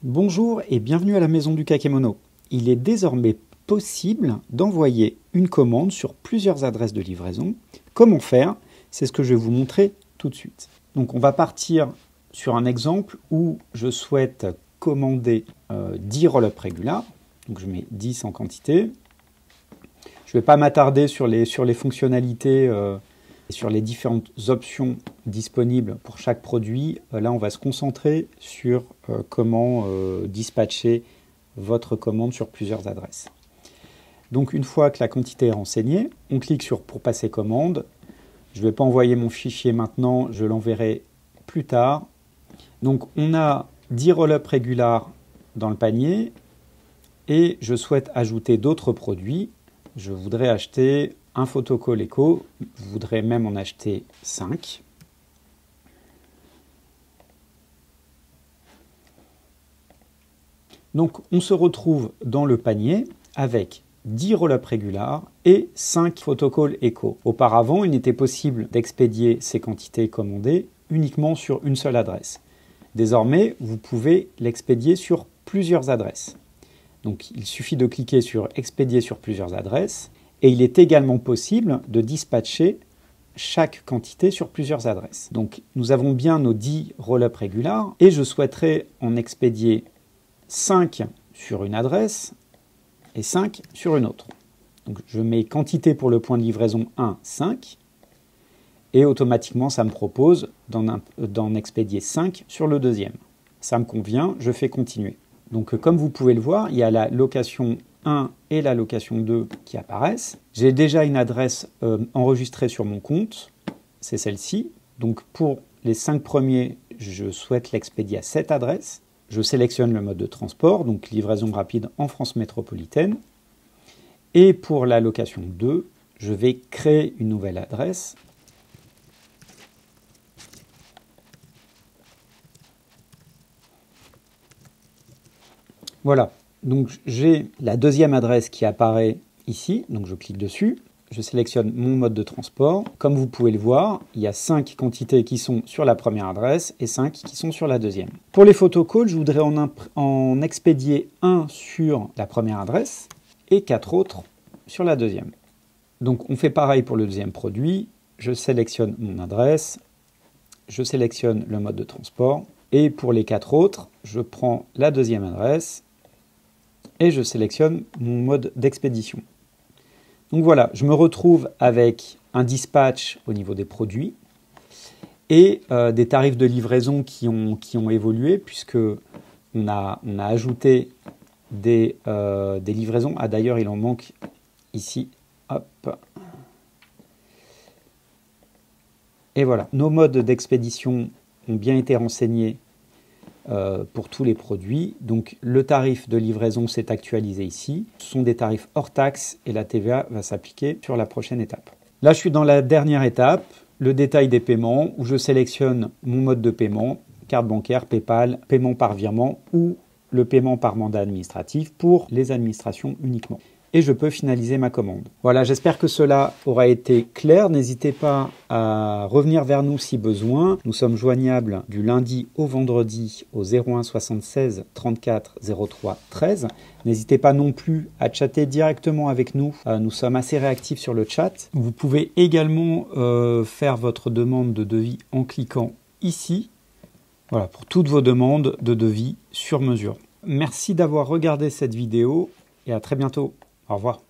Bonjour et bienvenue à la maison du Kakemono. Il est désormais possible d'envoyer une commande sur plusieurs adresses de livraison. Comment faire? C'est ce que je vais vous montrer tout de suite. Donc on va partir sur un exemple où je souhaite commander 10 roll-up Regular. Donc je mets 10 en quantité. Je ne vais pas m'attarder sur les fonctionnalités et sur les différentes options disponibles pour chaque produit. Là, on va se concentrer sur comment dispatcher votre commande sur plusieurs adresses. Donc, une fois que la quantité est renseignée, on clique sur « Pour passer commande ». Je ne vais pas envoyer mon fichier maintenant, je l'enverrai plus tard. Donc, on a 10 roll-up Regular dans le panier et je souhaite ajouter d'autres produits. Je voudrais acheter un photocall Eco, je voudrais même en acheter 5. Donc on se retrouve dans le panier avec 10 roll-up Regular et 5 photocall Eco. Auparavant, il n'était possible d'expédier ces quantités commandées uniquement sur une seule adresse. Désormais, vous pouvez l'expédier sur plusieurs adresses. Donc il suffit de cliquer sur « Expédier sur plusieurs adresses » et il est également possible de dispatcher chaque quantité sur plusieurs adresses. Donc nous avons bien nos 10 roll-up Regular et je souhaiterais en expédier 5 sur une adresse et 5 sur une autre. Donc je mets quantité pour le point de livraison 1, 5 et automatiquement ça me propose d'en expédier 5 sur le deuxième. Ça me convient, je fais continuer. Donc comme vous pouvez le voir, il y a la location 1 et la location 2 qui apparaissent. J'ai déjà une adresse enregistrée sur mon compte, c'est celle-ci. Donc pour les 5 premiers, je souhaite l'expédier à cette adresse. Je sélectionne le mode de transport, donc livraison rapide en France métropolitaine. Et pour la location 2, je vais créer une nouvelle adresse. Voilà, donc j'ai la deuxième adresse qui apparaît ici, donc je clique dessus, je sélectionne mon mode de transport. Comme vous pouvez le voir, il y a 5 quantités qui sont sur la première adresse et 5 qui sont sur la deuxième. Pour les photocalls, je voudrais en expédier 1 sur la première adresse et 4 autres sur la deuxième. Donc on fait pareil pour le deuxième produit, je sélectionne mon adresse, je sélectionne le mode de transport et pour les 4 autres, je prends la deuxième adresse et je sélectionne mon mode d'expédition. Donc voilà, je me retrouve avec un dispatch au niveau des produits et des tarifs de livraison qui ont évolué puisque on a ajouté des livraisons. Ah d'ailleurs, il en manque ici. Hop. Et voilà, nos modes d'expédition ont bien été renseignés pour tous les produits. Donc le tarif de livraison s'est actualisé ici. Ce sont des tarifs hors taxe et la TVA va s'appliquer sur la prochaine étape. Là, je suis dans la dernière étape, le détail des paiements, où je sélectionne mon mode de paiement, carte bancaire, PayPal, paiement par virement ou le paiement par mandat administratif pour les administrations uniquement. Et je peux finaliser ma commande. Voilà, j'espère que cela aura été clair. N'hésitez pas à revenir vers nous si besoin. Nous sommes joignables du lundi au vendredi au 01 76 34 03 13. N'hésitez pas non plus à chatter directement avec nous. Nous sommes assez réactifs sur le chat. Vous pouvez également faire votre demande de devis en cliquant ici. Voilà, pour toutes vos demandes de devis sur mesure. Merci d'avoir regardé cette vidéo et à très bientôt. Au revoir.